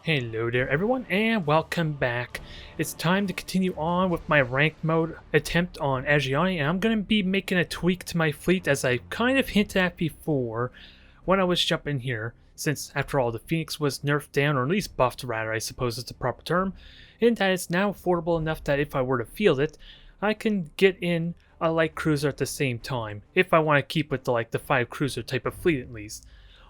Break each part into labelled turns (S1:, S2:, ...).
S1: Hello there everyone and welcome back. It's time to continue on with my ranked mode attempt on Asuryani, and I'm going to be making a tweak to my fleet as I kind of hinted at before when I was jumping here, since after all the Phoenix was nerfed down, or at least buffed rather, I suppose is the proper term, and that it's now affordable enough that if I were to field it, I can get in a light cruiser at the same time, if I want to keep with the 5 cruiser type of fleet at least.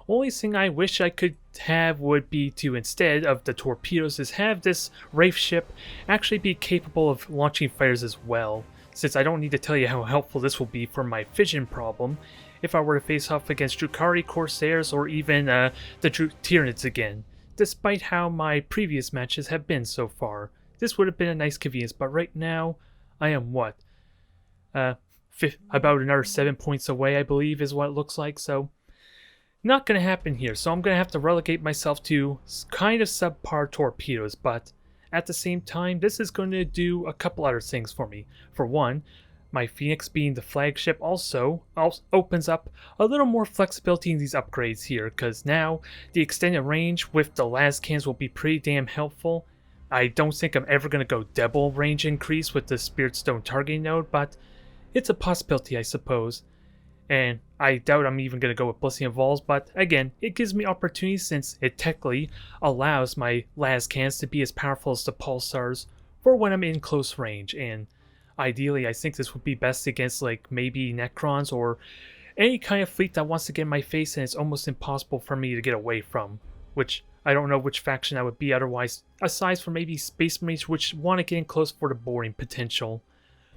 S1: Only thing I wish I could have would be to, instead of the torpedoes, is have this Wraith ship actually be capable of launching fires as well, since I don't need to tell you how helpful this will be for my fission problem if I were to face off against Drukhari Corsairs or even the Tyranids again, despite how my previous matches have been so far. This would have been a nice convenience, but right now I am what? About another 7 points away, I believe is what it looks like, so not going to happen here, so I'm going to have to relegate myself to kind of subpar torpedoes, but at the same time, this is going to do a couple other things for me. For one, my Phoenix being the flagship also opens up a little more flexibility in these upgrades here, because now the extended range with the las cannons will be pretty damn helpful. I don't think I'm ever going to go double range increase with the Spirit Stone targeting node, but it's a possibility, I suppose. And I doubt I'm even going to go with Blessing of Vols, but again, it gives me opportunities since it technically allows my las cannons to be as powerful as the pulsars for when I'm in close range. And ideally, I think this would be best against maybe Necrons or any kind of fleet that wants to get in my face and it's almost impossible for me to get away from. Which, I don't know which faction that would be otherwise, aside from maybe Space Marines which want to get in close for the boarding potential.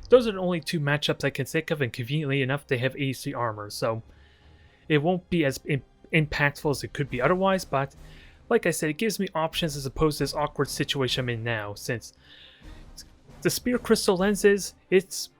S1: Those are the only two matchups I can think of, and conveniently enough they have 83 armor, so it won't be as impactful as it could be otherwise, but like I said, it gives me options as opposed to this awkward situation I'm in now, since the Spear Crystal lenses,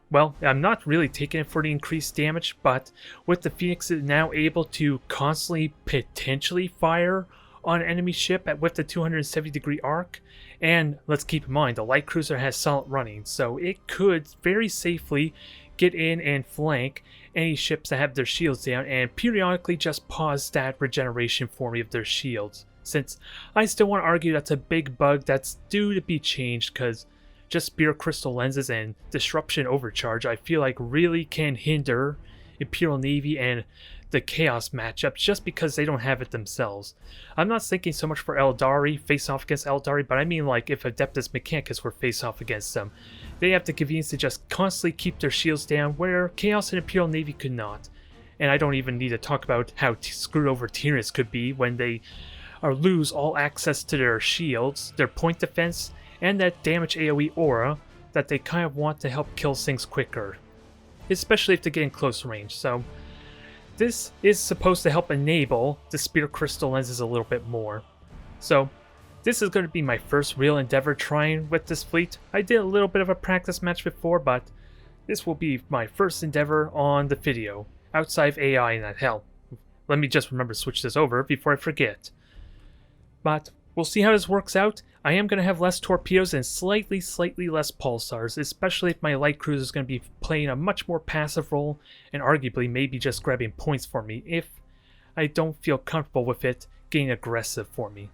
S1: well, I'm not really taking it for the increased damage, but with the Phoenix now able to constantly potentially fire on an enemy ship with the 270-degree arc, and let's keep in mind the light cruiser has solid running, so it could very safely get in and flank any ships that have their shields down and periodically just pause stat regeneration for me of their shields, since I still want to argue that's a big bug that's due to be changed, because just Spear Crystal lenses and Disruption Overcharge I feel like really can hinder Imperial Navy and the Chaos matchups just because they don't have it themselves. I'm not thinking so much for Eldari, face off against Eldari, but I mean like if Adeptus Mechanicus were face off against them. They have the convenience to just constantly keep their shields down where Chaos and Imperial Navy could not. And I don't even need to talk about how screwed over Tyranids could be when they lose all access to their shields, their point defense, and that damage AoE aura that they kind of want to help kill things quicker. Especially if they get in close range, so this is supposed to help enable the Spear Crystal lenses a little bit more. So this is going to be my first real endeavor trying with this fleet. I did a little bit of a practice match before, but this will be my first endeavor on the video, outside of AI and that hell. Let me just remember to switch this over before I forget. But we'll see how this works out. I am going to have less torpedoes and slightly less pulsars, especially if my light cruiser is going to be playing a much more passive role and arguably maybe just grabbing points for me if I don't feel comfortable with it getting aggressive for me.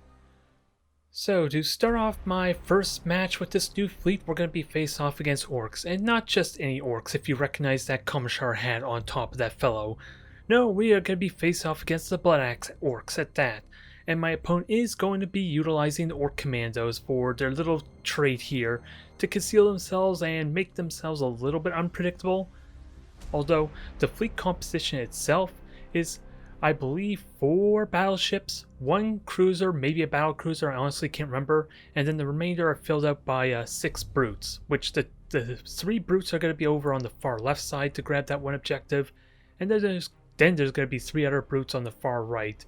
S1: So to start off my first match with this new fleet, we're going to be face off against Orcs, and not just any Orcs if you recognize that Commissar hat on top of that fellow. No, we are going to be face off against the Blood Axe Orks at that. And my opponent is going to be utilizing the Orc Commandos for their little trait here to conceal themselves and make themselves a little bit unpredictable. Although the fleet composition itself is, I believe, 4 battleships, 1 cruiser, maybe a battle cruiser, I honestly can't remember, and then the remainder are filled out by 6 brutes, which the 3 brutes are going to be over on the far left side to grab that one objective, and then there's going to be 3 other brutes on the far right,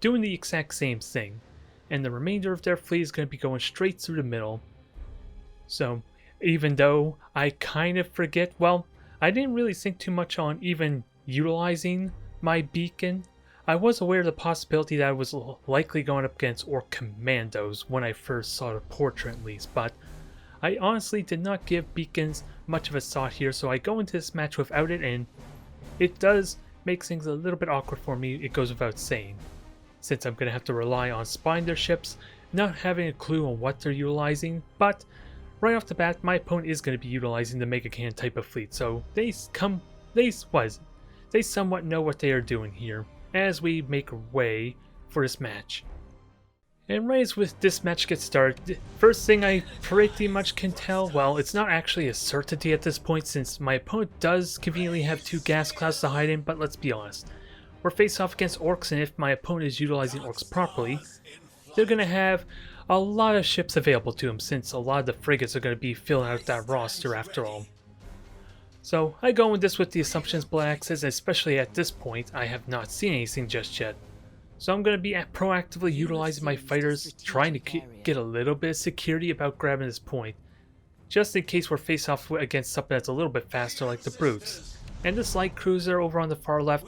S1: doing the exact same thing, and the remainder of their fleet is going to be going straight through the middle. So even though I kind of forget, well, I didn't really think too much on even utilizing my beacon. I was aware of the possibility that I was likely going up against Orc Commandos when I first saw the portrait at least, but I honestly did not give beacons much of a thought here, so I go into this match without it, and it does make things a little bit awkward for me, it goes without saying, since I'm going to have to rely on spying their ships not having a clue on what they're utilizing, but right off the bat, my opponent is going to be utilizing the Mega Cannon type of fleet, so they somewhat know what they are doing here as we make way for this match. And right as with this match gets started, first thing I pretty much can tell, well, it's not actually a certainty at this point since my opponent does conveniently have 2 gas clouds to hide in, but let's be honest. We're face off against Orcs, and if my opponent is utilizing Orcs properly, they're going to have a lot of ships available to them since a lot of the frigates are going to be filling out that roster after all. So I go in this with the assumptions Blood Axes, especially at this point I have not seen anything just yet. So I'm going to be proactively utilizing my fighters, trying to get a little bit of security about grabbing this point, just in case we're face off against something that's a little bit faster like the Brutes. And this light cruiser over on the far left,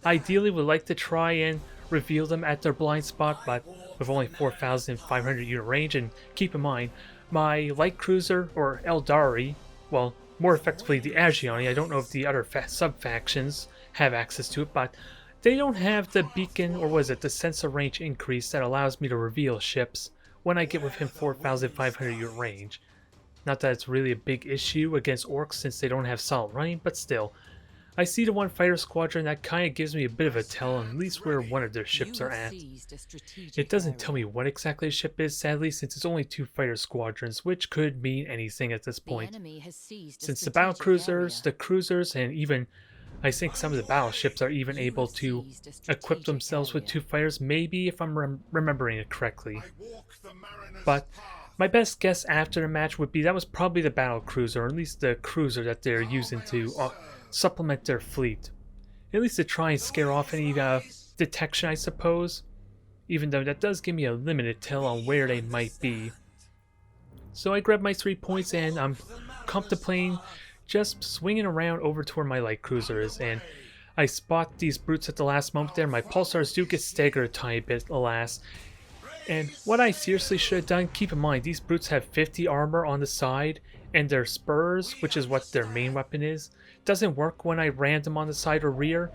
S1: ideally would like to try and reveal them at their blind spot, but with only 4,500 unit range, and keep in mind, my light cruiser, or Eldari, well, more effectively the Asuryani, I don't know if the other sub-factions have access to it, but they don't have the beacon, or was it the sensor range increase that allows me to reveal ships when I get within 4,500 unit range. Not that it's really a big issue against Orcs since they don't have solid running, but still. I see the one fighter squadron that kind of gives me a bit of a tell on at least where one of their ships are at. It doesn't tell me what exactly the ship is, sadly, since it's only 2 fighter squadrons, which could mean anything at this point. Since the battle cruisers, the cruisers, and even I think some of the battleships are even able to equip themselves with 2 fighters, maybe if I'm remembering it correctly. But my best guess after the match would be that was probably the battle cruiser, or at least the cruiser that they're using to supplement their fleet. At least to try and scare off any detection, I suppose. Even though that does give me a limited tell on where they might be. So I grab my 3 points and I'm contemplating just swinging around over to where my light cruiser is, and I spot these Brutes at the last moment there. My pulsars do get staggered a tiny bit, alas. And what I seriously should have done, keep in mind, these Brutes have 50 armor on the side, and their spurs, which is what their main weapon is, doesn't work when I ram them on the side or rear.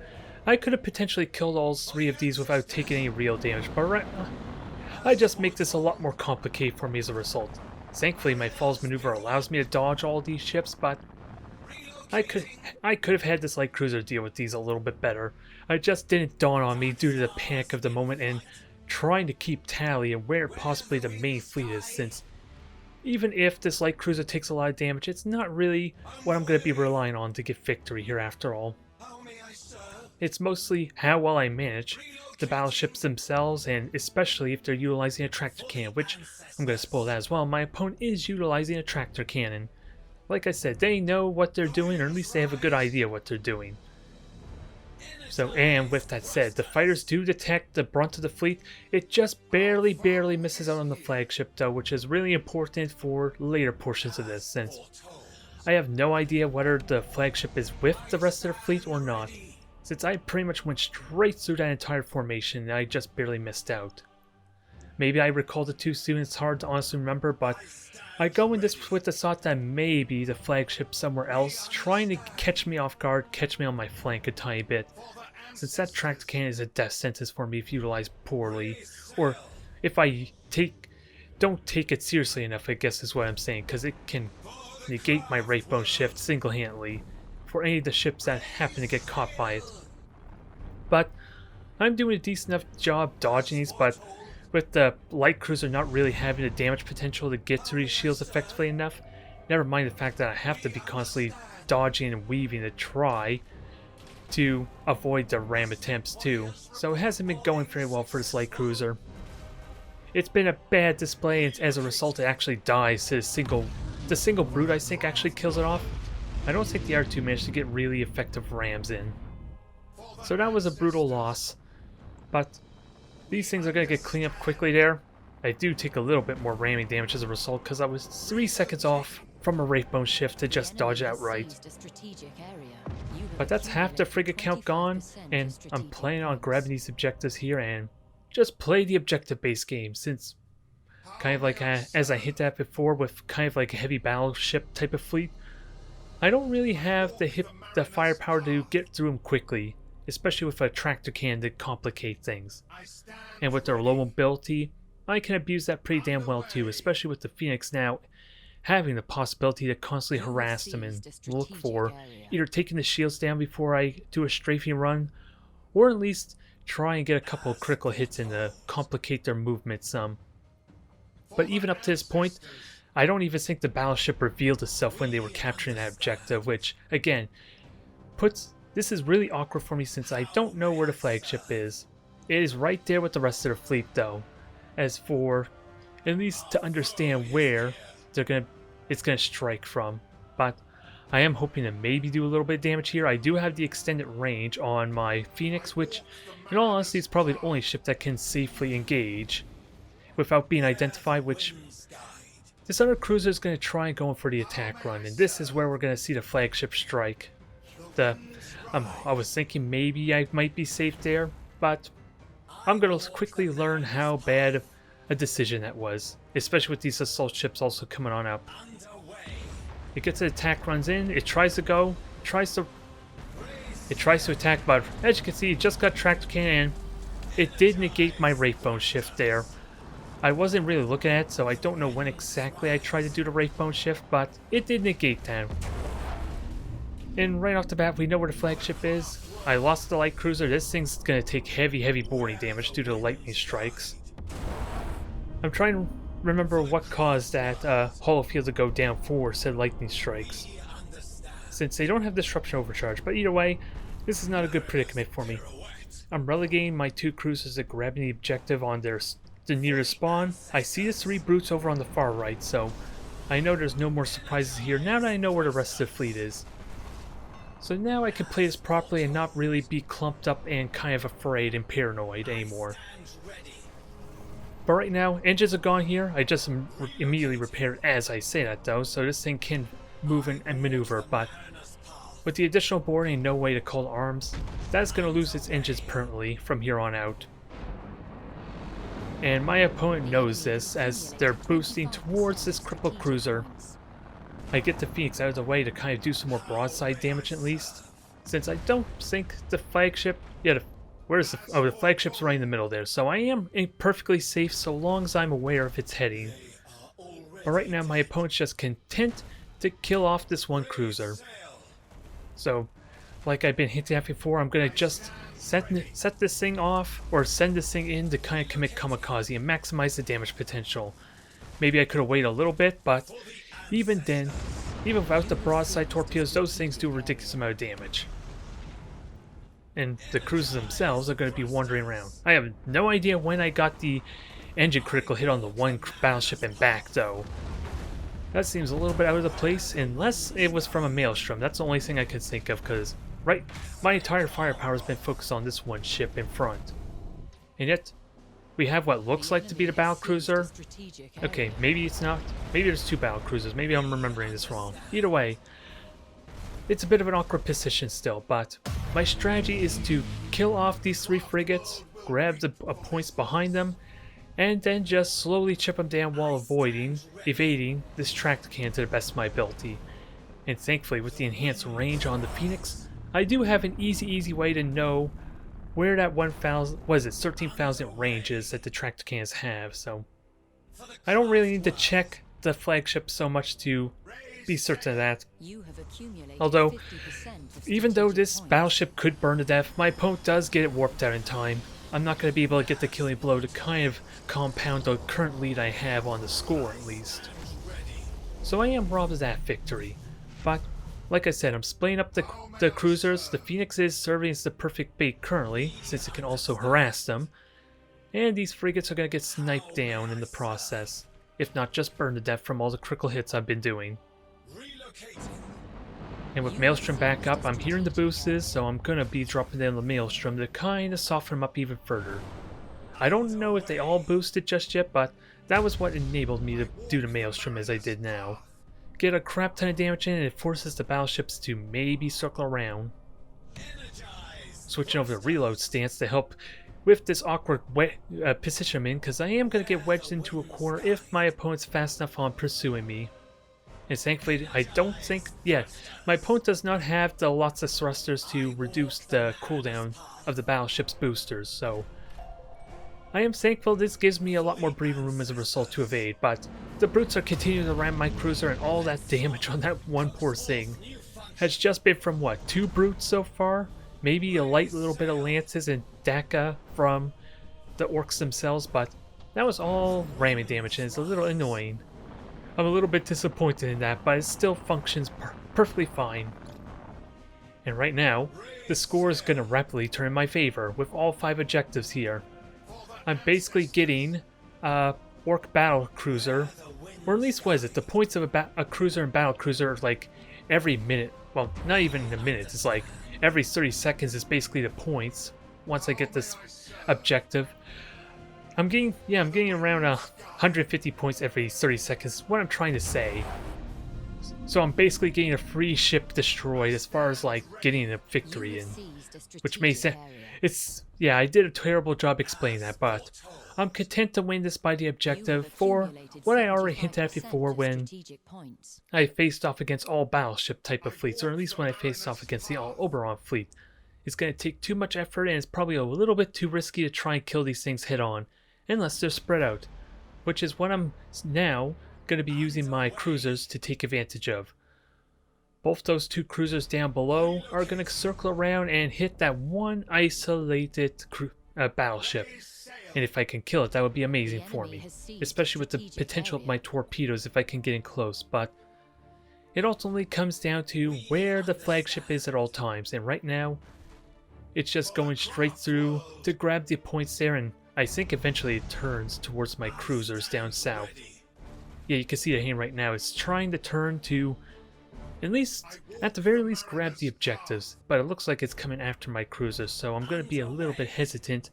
S1: I could have potentially killed all 3 of these without taking any real damage, but I just make this a lot more complicated for me as a result. Thankfully, my falls maneuver allows me to dodge all these ships, but I could have had this light cruiser deal with these a little bit better. It just didn't dawn on me due to the panic of the moment and trying to keep tally of where possibly the main fleet is, since even if this light cruiser takes a lot of damage, it's not really what I'm going to be relying on to get victory here after all. It's mostly how well I manage the battleships themselves, and especially if they're utilizing a tractor cannon, which I'm going to spoil that as well. My opponent is utilizing a tractor cannon. Like I said, they know what they're doing, or at least they have a good idea what they're doing. So, and with that said, the fighters do detect the brunt of the fleet. It just barely misses out on the flagship though, which is really important for later portions of this, since I have no idea whether the flagship is with the rest of the fleet or not. Since I pretty much went straight through that entire formation and I just barely missed out. Maybe I recalled it too soon, it's hard to honestly remember, but I go in this with the thought that maybe the flagship's somewhere else, trying to catch me off guard, catch me on my flank a tiny bit. Since that tractor cannon is a death sentence for me if utilized poorly, or if I don't take it seriously enough, I guess is what I'm saying, because it can negate my Wraithbone shift single-handedly for any of the ships that happen to get caught by it. But I'm doing a decent enough job dodging these, but with the light cruiser not really having the damage potential to get through these shields effectively enough, never mind the fact that I have to be constantly dodging and weaving to try to avoid the ram attempts too, so it hasn't been going very well for this light cruiser. It's been a bad display, and as a result it actually dies to the single Brute I think actually kills it off. I don't think the R2 managed to get really effective rams in. So that was a brutal loss, but these things are going to get cleaned up quickly there. I do take a little bit more ramming damage as a result because I was 3 seconds off from a Wraithbone shift to just dodge outright. But that's half the frigate count gone, and I'm planning on grabbing these objectives here and just play the objective based game, since kind of like as I hinted at before with kind of like a heavy battleship type of fleet, I don't really have the firepower to get through them quickly, especially with a tractor cannon to complicate things. And with their low mobility, I can abuse that pretty damn well too, especially with the Phoenix now having the possibility to constantly harass them and look for either taking the shields down before I do a strafing run, or at least try and get a couple of critical hits in to complicate their movement some. But even up to this point, I don't even think the battleship revealed itself when they were capturing that objective, which, again, this is really awkward for me since I don't know where the flagship is. It is right there with the rest of the fleet though, as for at least to understand where it's gonna strike from. But I am hoping to maybe do a little bit of damage here. I do have the extended range on my Phoenix, which in all honesty is probably the only ship that can safely engage without being identified, which this other cruiser is going to try going for the attack run, and this is where we're going to see the flagship strike. I was thinking maybe I might be safe there, but I'm going to quickly learn how bad a decision that was, especially with these assault ships also coming on up. It gets the attack runs in, it tries to go, it tries to attack, but as you can see, it just got tractor cannon. It did negate my Wraithbone shift there. I wasn't really looking at it, so I don't know when exactly I tried to do the Wraithbone shift, but it did negate that. And right off the bat, we know where the flagship is. I lost the light cruiser. This thing's going to take heavy boarding damage due to the lightning strikes. I'm trying to remember what caused that holofield to go down for said lightning strikes, since they don't have disruption overcharge. But either way, this is not a good predicament for me. I'm relegating my 2 cruisers to grabbing the objective on the nearest spawn. I see the 3 brutes over on the far right, so I know there's no more surprises here now that I know where the rest of the fleet is. So now I can play this properly and not really be clumped up and kind of afraid and paranoid anymore. But right now, engines are gone here. I just immediately repaired as I say that though, so this thing can move and maneuver, but with the additional boarding and no way to call arms, that's going to lose its engines permanently from here on out. And my opponent knows this as they're boosting towards this crippled cruiser. I get the Phoenix out of the way to kind of do some more broadside damage at least, since I don't think the flagship, the flagship's right in the middle there, so I am perfectly safe so long as I'm aware of its heading. But right now my opponent's just content to kill off this one cruiser. So, like I've been hinting at before, I'm going to just set this thing off, or send this thing in to kind of commit kamikaze and maximize the damage potential. Maybe I could have waited a little bit, but even then, even without the broadside torpedoes, those things do a ridiculous amount of damage. And the cruisers themselves are going to be wandering around. I have no idea when I got the engine critical hit on the one battleship and back, though. That seems a little bit out of the place, unless it was from a maelstrom. That's the only thing I could think of, because my entire firepower has been focused on this one ship in front. And yet, we have what looks like to be the battlecruiser. Okay, maybe it's not. Maybe there's 2 battlecruisers. Maybe I'm remembering this wrong. Either way, it's a bit of an awkward position still, but my strategy is to kill off these 3 frigates, grab the points behind them, and then just slowly chip them down while evading this tractor cannon to the best of my ability. And thankfully, with the enhanced range on the Phoenix, I do have an easy way to know where that 13,000 range is that the tractor cannons have, so I don't really need to check the flagship so much to be certain of that. Although, even though this battleship could burn to death, my opponent does get it warped out in time. I'm not going to be able to get the killing blow to kind of compound the current lead I have on the score, at least. So I am robbed of that victory. But, like I said, I'm splitting up the cruisers. The Phoenix is serving as the perfect bait currently, since it can also harass them. And these frigates are going to get sniped down in the process, if not just burned to death from all the critical hits I've been doing. And with Maelstrom back up, I'm hearing the boosters, so I'm going to be dropping down the Maelstrom to kind of soften them up even further. I don't know if they all boosted just yet, but that was what enabled me to do the Maelstrom as I did now. Get a crap ton of damage in, and it forces the battleships to maybe circle around. Switching over to reload stance to help with this awkward position I'm in, because I am going to get wedged into a corner if my opponent's fast enough on pursuing me. And thankfully, I don't think... Yeah, my opponent does not have the lots of thrusters to reduce the cooldown of the battleship's boosters, so... I am thankful this gives me a lot more breathing room as a result to evade, but the brutes are continuing to ram my cruiser, and all that damage on that one poor thing has just been from what, 2 brutes so far? Maybe a light little bit of lances and Daka from the orcs themselves, but that was all ramming damage and it's a little annoying. I'm a little bit disappointed in that, but it still functions perfectly fine. And right now, the score is going to rapidly turn in my favor with all 5 objectives here. I'm basically getting a orc battle cruiser, or at least what is it, the points of a cruiser and battle cruiser like every minute. Well, not even in a minute, it's like every 30 seconds is basically the points once I get this objective. I'm getting around 150 points every 30 seconds, is what I'm trying to say. So I'm basically getting a free ship destroyed as far as like getting a victory in, which makes sense. Yeah, I did a terrible job explaining that, but I'm content to win this by the objective for what I already hinted at before when I faced off against all battleship type of fleets, or at least when I faced off against the all Oberon fleet. It's going to take too much effort and it's probably a little bit too risky to try and kill these things head on, unless they're spread out, which is what I'm now going to be using my cruisers to take advantage of. Both those 2 cruisers down below are going to circle around and hit that one isolated battleship. And if I can kill it, that would be amazing for me, especially with the potential of my torpedoes if I can get in close. But it ultimately comes down to where the flagship is at all times, and right now it's just going straight through to grab the points there, and I think eventually it turns towards my cruisers down south. Yeah, you can see the hand right now. It's trying to turn to, at the very least, grab the objectives, but it looks like it's coming after my cruisers, so I'm going to be a little bit hesitant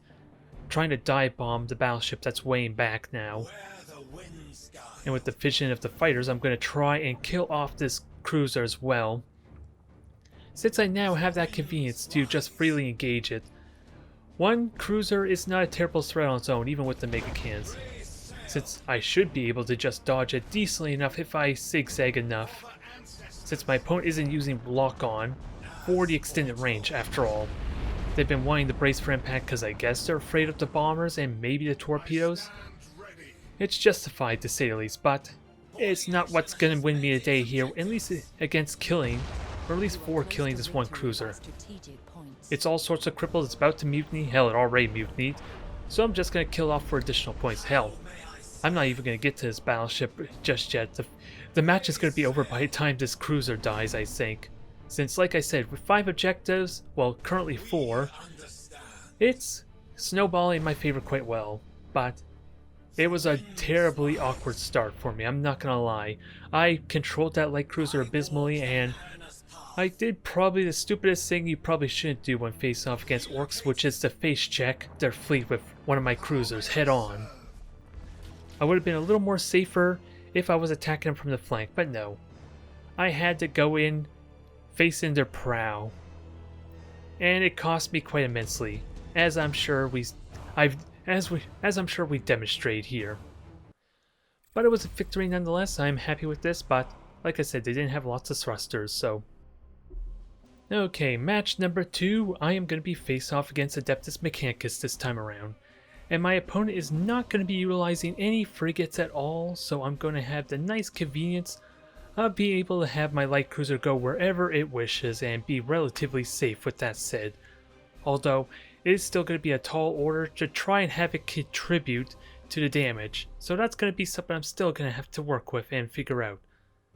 S1: trying to dive bomb the battleship that's weighing back now. And with the vision of the fighters, I'm going to try and kill off this cruiser as well, since I now have that convenience to just freely engage it. One cruiser is not a terrible threat on its own, even with the mega cannons, since I should be able to just dodge it decently enough if I zigzag enough, since my opponent isn't using lock-on for the extended range after all. They've been wanting to brace for impact because I guess they're afraid of the bombers and maybe the torpedoes. It's justified to say the least, but it's not what's going to win me the day here, at least against killing, or at least for killing this one cruiser. It's all sorts of crippled, it's about to mutiny, hell it already mutinied, so I'm just going to kill off for additional points. Hell, I'm not even going to get to this battleship just yet. The match is going to be over by the time this cruiser dies, I think. Since, like I said, with 5 objectives, well, currently 4, it's snowballing in my favor quite well, but it was a terribly awkward start for me, I'm not gonna lie. I controlled that light cruiser abysmally, and I did probably the stupidest thing you probably shouldn't do when facing off against orcs, which is to face check their fleet with one of my cruisers head on. I would have been a little more safer if I was attacking them from the flank, but no. I had to go in facing their prow, and it cost me quite immensely, as I'm sure we demonstrate here. But it was a victory nonetheless. I'm happy with this, but like I said, they didn't have lots of thrusters, so. Okay, match number 2, I am going to be face off against Adeptus Mechanicus this time around. And my opponent is not going to be utilizing any frigates at all, so I'm going to have the nice convenience of being able to have my light cruiser go wherever it wishes and be relatively safe with that said. Although, it is still going to be a tall order to try and have it contribute to the damage, so that's going to be something I'm still going to have to work with and figure out.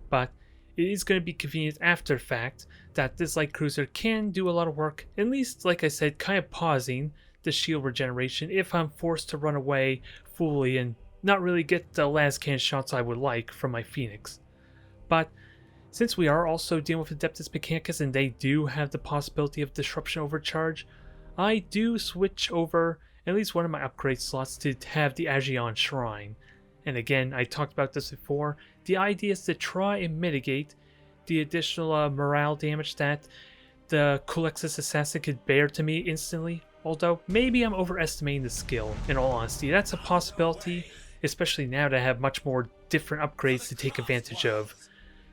S1: But it is going to be convenient after the fact that this light cruiser can do a lot of work, at least, like I said, kind of pausing the shield regeneration if I'm forced to run away fully and not really get the last cannon shots I would like from my Phoenix. But since we are also dealing with Adeptus Mechanicus and they do have the possibility of disruption overcharge, I do switch over at least one of my upgrade slots to have the Asuryani Shrine. And again, I talked about this before, the idea is to try and mitigate the additional morale damage that the Culexus Assassin could bear to me instantly. Although, maybe I'm overestimating the skill, in all honesty. That's a possibility, especially now that I have much more different upgrades to take advantage of.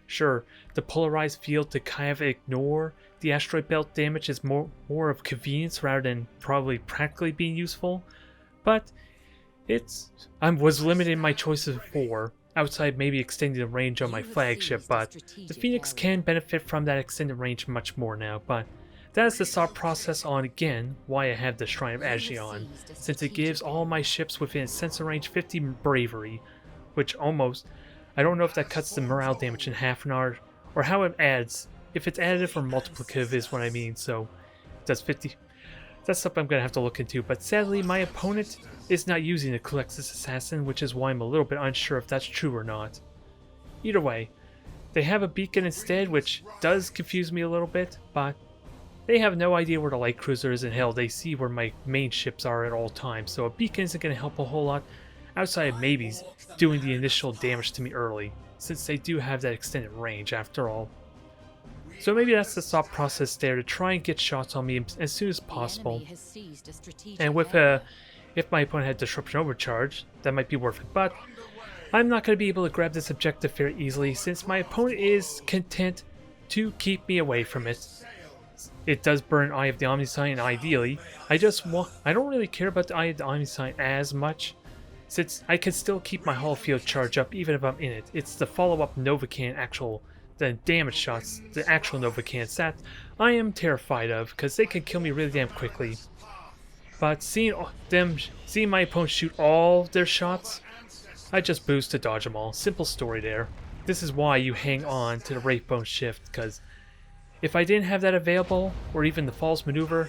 S1: Sure, the polarized field to kind of ignore the asteroid belt damage is more of convenience rather than probably practically being useful, but I was limited in my choices before, outside maybe extending the range on my flagship, but the Phoenix can benefit from that extended range much more now, but that is the thought process on, again, why I have the Shrine of Ajion, since it gives all my ships within sensor range 50 bravery, which almost, I don't know if that cuts the morale damage in half an hour, or how it adds, if it's additive or multiplicative is what I mean, so does 50, that's something I'm going to have to look into, but sadly my opponent is not using the Colexis Assassin, which is why I'm a little bit unsure if that's true or not. Either way, they have a beacon instead, which does confuse me a little bit, but they have no idea where the light cruiser is, and hell, they see where my main ships are at all times, so a beacon isn't going to help a whole lot, outside of maybe doing the initial damage to me early, since they do have that extended range after all. So maybe that's the thought process there, to try and get shots on me as soon as possible. And with if my opponent had Disruption Overcharge, that might be worth it, but I'm not going to be able to grab this objective very easily since my opponent is content to keep me away from it. It does burn Eye of the Omnisign, and ideally, I don't really care about the Eye of the Omnisign as much, since I can still keep my Hall of Field charge up even if I'm in it. It's the follow-up Novacan the damage shots, the actual Novacans, that I am terrified of, because they can kill me really damn quickly. But seeing my opponent shoot all their shots, I just boost to dodge them all. Simple story there. This is why you hang on to the Wraithbone Shift, because if I didn't have that available, or even the False Maneuver,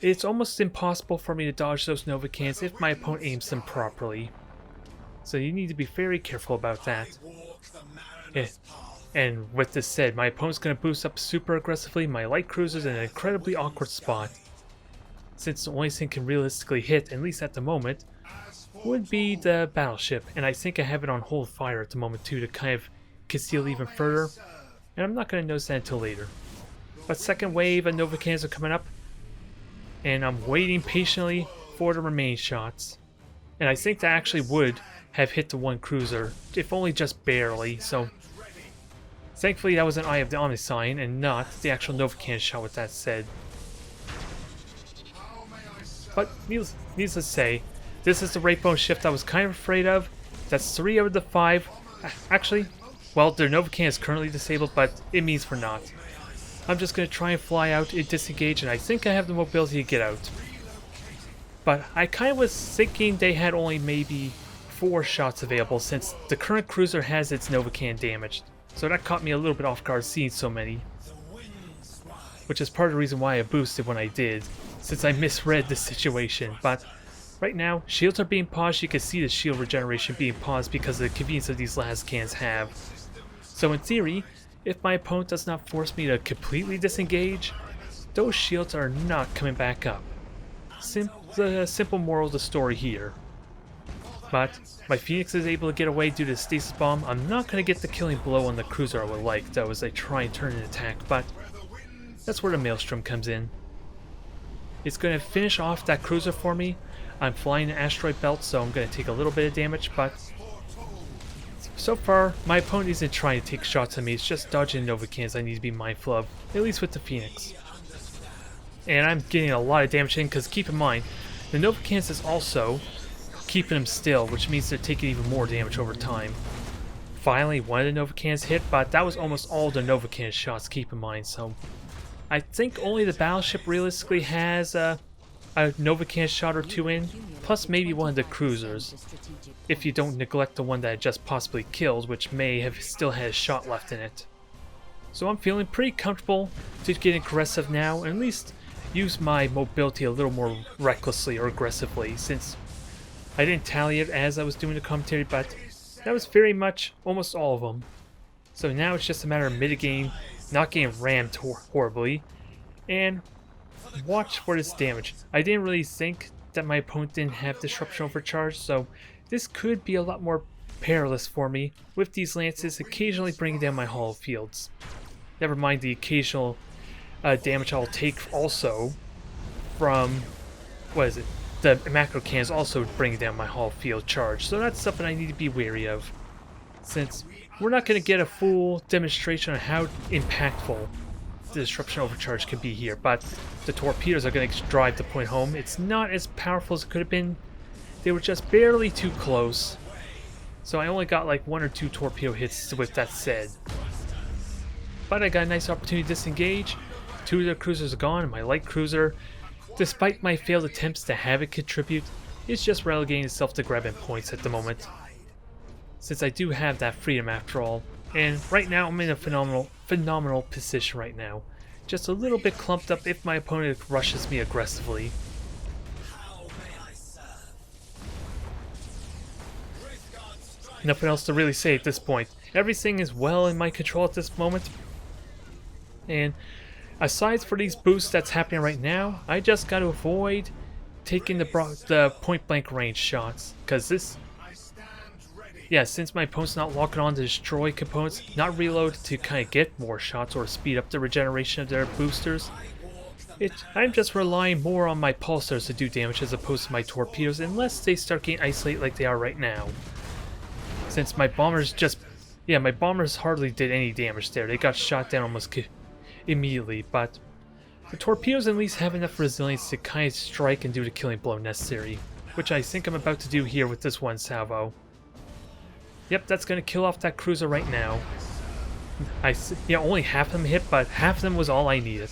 S1: it's almost impossible for me to dodge those Novacans if my opponent aims them properly. So you need to be very careful about that. And with this said, my opponent's going to boost up super aggressively. My light cruiser's in an incredibly awkward spot, since the only thing can realistically hit, at least at the moment, would be the battleship. And I think I have it on hold fire at the moment too, to kind of conceal even further. And I'm not going to notice that until later. But second wave of Novacans are coming up, and I'm waiting patiently for the remaining shots. And I think that actually would have hit the one cruiser, if only just barely, so thankfully that was an Eye of the Omnisign and not the actual Novacan shot with that said. But needless to say, this is the Wraithbone Shift I was kind of afraid of. That's 3 out of the 5. Actually, well, their Novacan is currently disabled, but it means we're not. I'm just going to try and fly out and disengage, and I think I have the mobility to get out. But I kind of was thinking they had only maybe 4 shots available, since the current cruiser has its Novacan damaged. So that caught me a little bit off guard seeing so many. Which is part of the reason why I boosted when I did, since I misread the situation. But right now, shields are being paused. You can see the shield regeneration being paused because of the convenience of these las-cans have. So in theory, if my opponent does not force me to completely disengage, those shields are not coming back up. The simple moral of the story here. But my Phoenix is able to get away due to the stasis bomb. I'm not going to get the killing blow on the cruiser I would like, though, as I try and turn an attack, but that's where the Maelstrom comes in. It's going to finish off that cruiser for me. I'm flying an asteroid belt, so I'm going to take a little bit of damage, but so far, my opponent isn't trying to take shots at me. It's just dodging Novacans I need to be mindful of, at least with the Phoenix. And I'm getting a lot of damage in, because keep in mind, the Novacans is also keeping them still, which means they're taking even more damage over time. Finally, one of the Novacans hit, but that was almost all the Novacan shots, keep in mind, so I think only the battleship realistically has a Novacan shot or 2 in, plus maybe one of the cruisers, if you don't neglect the one that I just possibly killed, which may have still had a shot left in it. So I'm feeling pretty comfortable to get aggressive now, and at least use my mobility a little more recklessly or aggressively, since I didn't tally it as I was doing the commentary, but that was very much almost all of them. So now it's just a matter of mitigating, not getting rammed horribly, and watch for this damage. I didn't really think that my opponent didn't have Disruption Overcharge, so this could be a lot more perilous for me, with these lances occasionally bringing down my Hall of Fields. Never mind the occasional damage I'll take also from, the macro cans also bring down my Hall of Field charge, so that's something I need to be wary of, since we're not going to get a full demonstration on how impactful the Disruption Overcharge can be here, but the torpedoes are going to drive the point home. It's not as powerful as it could have been They were just barely too close. So I only got like 1 or 2 torpedo hits with that said. But I got a nice opportunity to disengage. 2 of their cruisers are gone, and my light cruiser, despite my failed attempts to have it contribute, is just relegating itself to grabbing points at the moment. Since I do have that freedom after all. And right now I'm in a phenomenal position right now. Just a little bit clumped up if my opponent rushes me aggressively. Nothing else to really say at this point. Everything is well in my control at this moment. And aside for these boosts that's happening right now, I just got to avoid taking the point blank range shots. Because this... yeah, since my opponent's not locking on to destroy components, not reload to kind of get more shots or speed up the regeneration of their boosters, I'm just relying more on my pulsars to do damage as opposed to my torpedoes unless they start getting isolated like they are right now. Since my bombers my bombers hardly did any damage there. They got shot down almost immediately, but the torpedoes at least have enough resilience to kind of strike and do the killing blow necessary, which I think I'm about to do here with this one salvo. Yep, that's going to kill off that cruiser right now. Only half of them hit, but half of them was all I needed.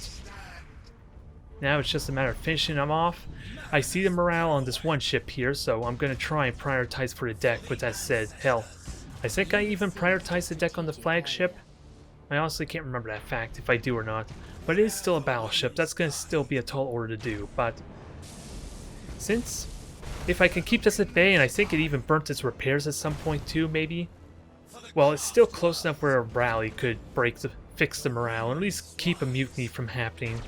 S1: Now it's just a matter of finishing them off. I see the morale on this one ship here, so I'm going to try and prioritize for the deck. With that said, hell, I think I even prioritized the deck on the flagship. I honestly can't remember that fact, if I do or not. But it is still a battleship. That's going to still be a tall order to do. But since if I can keep this at bay, and I think it even burnt its repairs at some point too, maybe. Well, it's still close enough where a rally could fix the morale, and at least keep a mutiny from happening.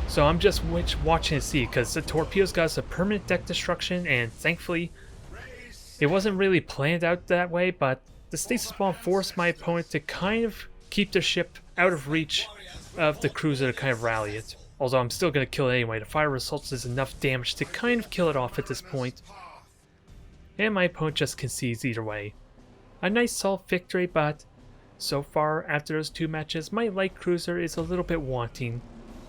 S1: So I'm just watching to see, because the torpedoes got us a permanent deck destruction, and thankfully, it wasn't really planned out that way, but the stasis bomb forced my opponent to kind of keep their ship out of reach of the cruiser to kind of rally it. Although I'm still going to kill it anyway. The fire results is enough damage to kind of kill it off at this point. And my opponent just concedes either way. A nice solid victory, but so far after those 2 matches, my light cruiser is a little bit wanting.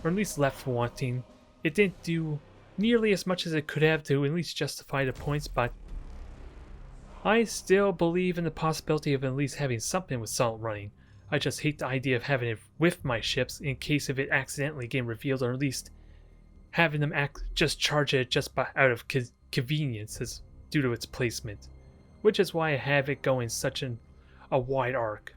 S1: Or at least left wanting. It didn't do nearly as much as it could have to at least justify the points, but I still believe in the possibility of at least having something with Solid running. I just hate the idea of having it with my ships in case of it accidentally getting revealed, or at least having them just charge it just out of convenience due to its placement. Which is why I have it going such a wide arc.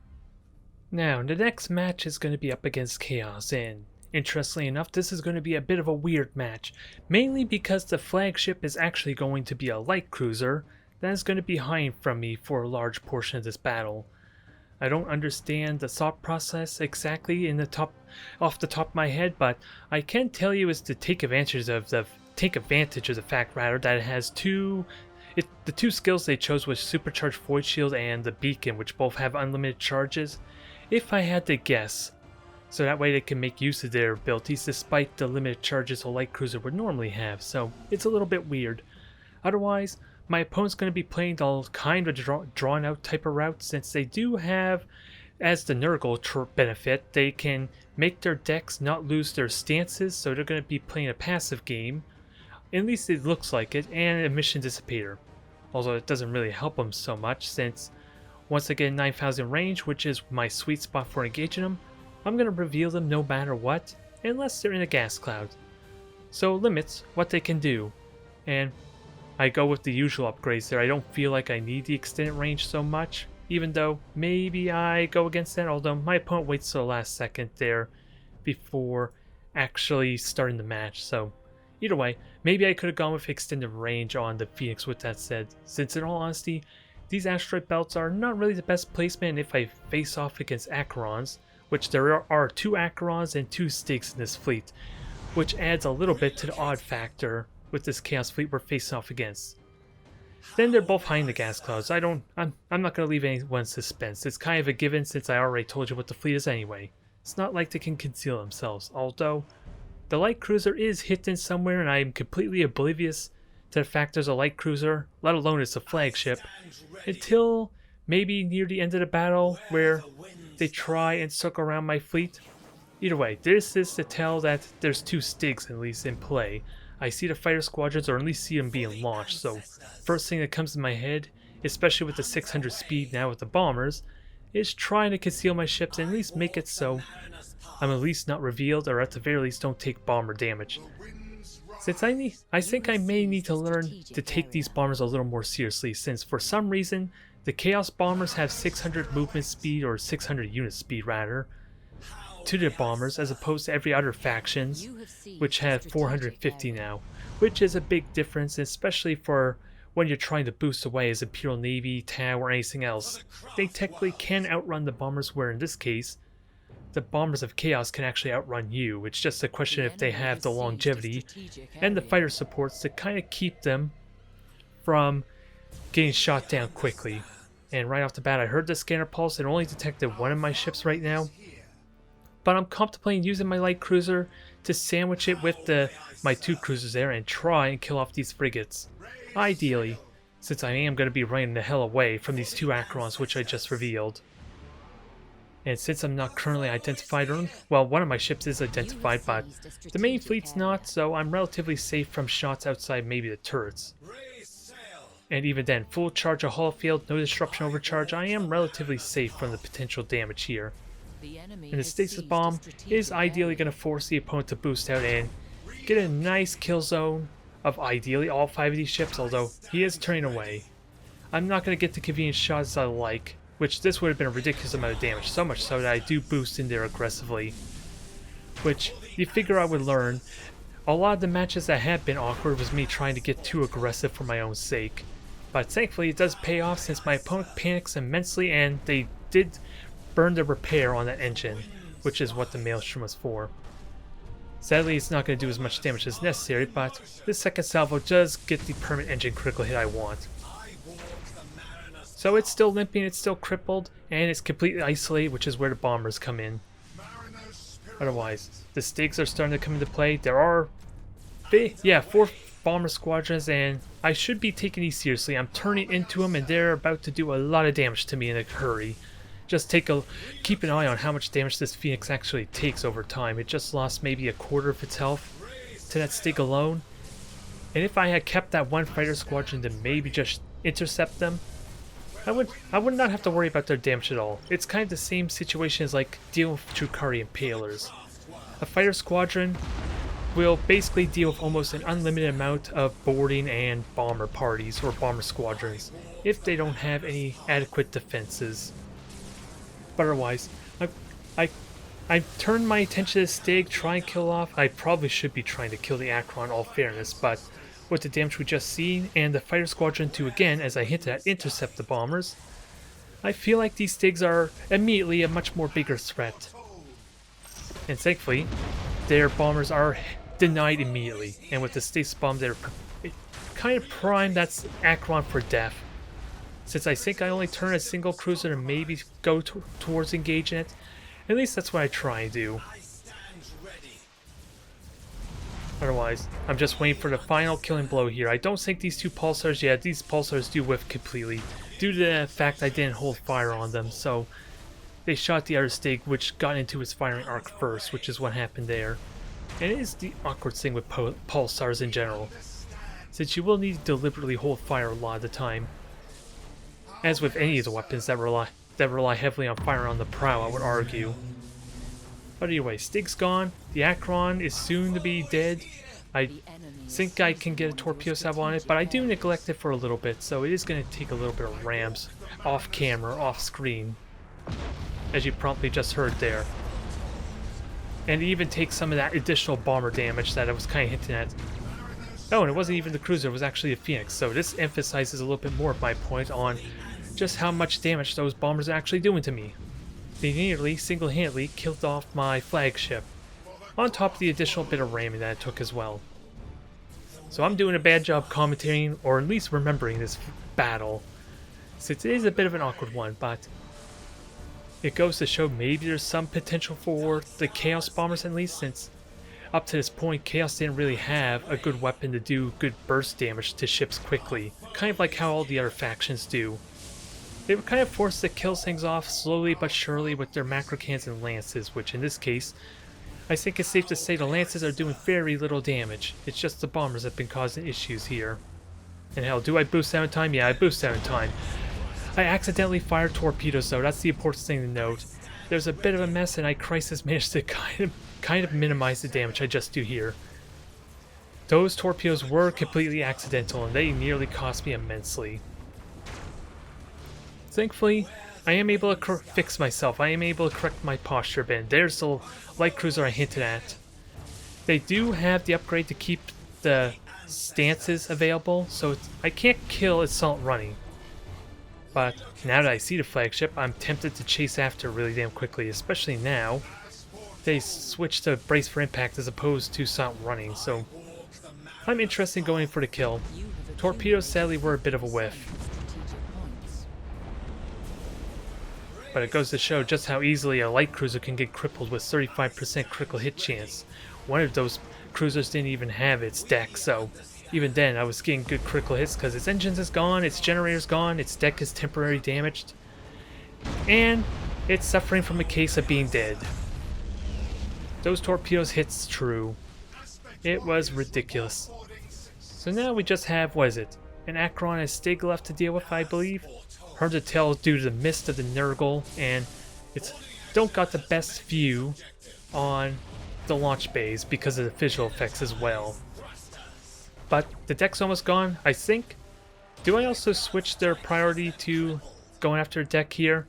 S1: Now, the next match is going to be up against Chaos, and interestingly enough, this is going to be a bit of a weird match. Mainly because the flagship is actually going to be a light cruiser that is going to be hiding from me for a large portion of this battle. I don't understand the thought process exactly off the top of my head, but I can tell you is to take advantage of the fact that it has the 2 skills they chose was Supercharged Void Shield and the Beacon, which both have unlimited charges, if I had to guess. So that way they can make use of their abilities despite the limited charges a light cruiser would normally have, so it's a little bit weird. Otherwise, my opponent's going to be playing the kind of drawn out type of route, since they do have, as the Nurgle benefit, they can make their decks not lose their stances, so they're going to be playing a passive game. At least it looks like it, and a Mission Dissipator. Although it doesn't really help them so much, since once I get 9,000 range, which is my sweet spot for engaging them, I'm going to reveal them no matter what, unless they're in a gas cloud. So limits what they can do, and I go with the usual upgrades there. I don't feel like I need the extended range so much, even though maybe I go against that, although my opponent waits till the last second there before actually starting the match, so either way, maybe I could have gone with extended range on the Phoenix with that said, since in all honesty, these asteroid belts are not really the best placement if I face off against Acherons, which there are 2 Acherons and 2 Styx in this fleet, which adds a little bit to the odd factor with this Chaos fleet we're facing off against. Then they're both hiding the gas clouds. I'm not going to leave anyone in suspense. It's kind of a given since I already told you what the fleet is anyway. It's not like they can conceal themselves, although the light cruiser is hidden somewhere and I am completely oblivious to the fact there's a light cruiser, let alone it's a flagship, until maybe near the end of the battle where they try and circle around my fleet. Either way, this is to tell that there's 2 Styx at least in play. I see the fighter squadrons, or at least see them being launched, so first thing that comes to my head, especially with the 600 speed now with the bombers, is trying to conceal my ships and at least make it so I'm at least not revealed, or at the very least don't take bomber damage. Since I think I may need to learn to take these bombers a little more seriously, since for some reason the Chaos Bombers have 600 movement speed, or 600 unit speed rather, to their bombers, as opposed to every other factions, which have 450 now, which is a big difference, especially for when you're trying to boost away as Imperial Navy, Tau, or anything else. They technically can outrun the bombers, where in this case, the bombers of Chaos can actually outrun you. It's just a question if they have the longevity and the fighter supports to kind of keep them from getting shot down quickly. And right off the bat, I heard the scanner pulse and only detected one of my ships right now. But I'm contemplating using my light cruiser to sandwich it with my two cruisers there and try and kill off these frigates. Ideally, since I am going to be running the hell away from these two Acrons which I just revealed. And since I'm not currently identified, well, one of my ships is identified, but the main fleet's not, so I'm relatively safe from shots outside maybe the turrets. And even then, full charge of hull field, no disruption overcharge, I am relatively safe from the potential damage here. And the stasis bomb is ideally going to force the opponent to boost out and get a nice kill zone of ideally all 5 of these ships, although he is turning away. I'm not going to get the convenient shots I like, which this would have been a ridiculous amount of damage, so much so that I do boost in there aggressively. Which, you figure I would learn. A lot of the matches that have been awkward was me trying to get too aggressive for my own sake. But thankfully it does pay off, since my opponent panics immensely and they did burn the repair on that engine, which is what the Maelstrom was for. Sadly, it's not going to do as much damage as necessary, but this second salvo does get the permanent engine critical hit I want. So it's still limping, it's still crippled, and it's completely isolated, which is where the bombers come in. Otherwise, the stakes are starting to come into play. There are 4 bomber squadrons, and I should be taking these seriously. I'm turning into them, and they're about to do a lot of damage to me in a hurry. Just keep an eye on how much damage this Phoenix actually takes over time. It just lost maybe a quarter of its health to that stake alone. And if I had kept that one fighter squadron to maybe just intercept them, I would not have to worry about their damage at all. It's kind of the same situation as like dealing with Drukhari Impalers. A fighter squadron will basically deal with almost an unlimited amount of boarding and bomber parties or bomber squadrons if they don't have any adequate defenses. But otherwise, I turned my attention to the Stig, try and kill off. I probably should be trying to kill the Acron, all fairness, but with the damage we just seen, and the fighter squadron to again, as I hinted at, intercept the bombers, I feel like these Stigs are immediately a much more bigger threat. And thankfully, their bombers are denied immediately, and with the stasis bomb they're kind of primed that Acron for death. Since I think I only turn a single cruiser to maybe go towards engaging it, at least that's what I try and do. Otherwise, I'm just waiting for the final killing blow here. I don't think these two pulsars, these pulsars do whiff completely, due to the fact I didn't hold fire on them, so they shot the other Stig, which got into its firing arc first, which is what happened there. And it is the awkward thing with pulsars in general, since you will need to deliberately hold fire a lot of the time. As with any of the weapons that rely heavily on fire on the prow, I would argue. But anyway, Stig's gone, the Acron is soon to be dead. I think I can get a torpedo salvo on it, but I do neglect it for a little bit, so it is going to take a little bit of rams off camera, off screen, as you promptly just heard there. And it even takes some of that additional bomber damage that I was kind of hinting at. Oh, and it wasn't even the cruiser, it was actually a Phoenix, so this emphasizes a little bit more of my point on just how much damage those bombers are actually doing to me. They nearly single-handedly killed off my flagship, on top of the additional bit of ramming that it took as well. So I'm doing a bad job commentating, or at least remembering this battle, since it is a bit of an awkward one, but it goes to show maybe there's some potential for the Chaos Bombers at least, since up to this point Chaos didn't really have a good weapon to do good burst damage to ships quickly, kind of like how all the other factions do. They were kind of forced to kill things off slowly but surely with their macro cannons and lances, which in this case I think it's safe to say the Lances are doing very little damage. It's just the Bombers that have been causing issues here. And hell, do I boost out in time? Yeah, I boost out in time. I accidentally fired torpedoes though, that's the important thing to note. There's a bit of a mess and I crisis managed to kind of minimize the damage I just do here. Those torpedoes were completely accidental and they nearly cost me immensely. Thankfully, I am able to fix myself. I am able to correct my posture a bit. There's the light cruiser I hinted at. They do have the upgrade to keep the stances available, so I can't kill Assault running. But now that I see the flagship, I'm tempted to chase after really damn quickly, especially now. They switched to brace for impact as opposed to Assault running, so I'm interested in going for the kill. Torpedoes sadly were a bit of a whiff. But it goes to show just how easily a light cruiser can get crippled with 35% critical hit chance. One of those cruisers didn't even have its deck, so even then I was getting good critical hits because its engines is gone, its generator's gone, its deck is temporarily damaged, and it's suffering from a case of being dead. Those torpedoes hits true. It was ridiculous. So now we just have, what is it, an Acheron and Stig left to deal with, I believe. Hard to tell due to the mist of the Nurgle, and it's don't got the best view on the launch bays because of the visual effects as well. But the deck's almost gone, I think. Do I also switch their priority to going after a deck here?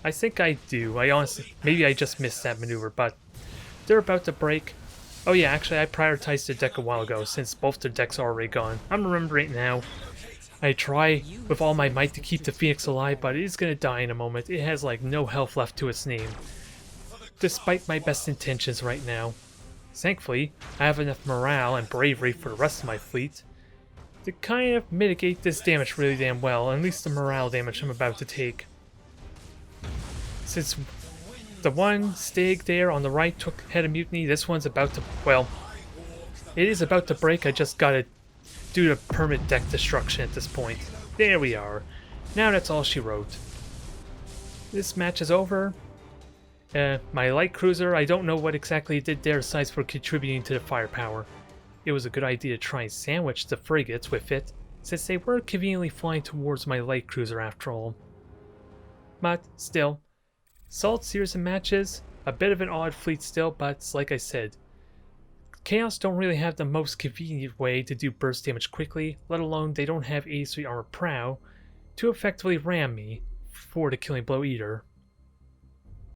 S1: I think I do. I honestly, maybe I just missed that maneuver, but they're about to break. Oh yeah, actually I prioritized their deck a while ago since both their decks are already gone. I'm remembering it now. I try with all my might to keep the Phoenix alive, but it is going to die in a moment. It has like no health left to its name. Despite my best intentions right now. Thankfully, I have enough morale and bravery for the rest of my fleet to kind of mitigate this damage really damn well, at least the morale damage I'm about to take. Since the one Stig there on the right had a mutiny, this one's about to, well, it is about to break. I just gotta do the permanent deck destruction at this point. There we are. Now that's all she wrote. This match is over. My light cruiser, I don't know what exactly it did there aside for contributing to the firepower. It was a good idea to try and sandwich the frigates with it, since they were conveniently flying towards my light cruiser after all. But still, solid series of matches, a bit of an odd fleet still, but like I said, Chaos don't really have the most convenient way to do burst damage quickly, let alone they don't have 83 armor prow to effectively ram me for the killing blow either.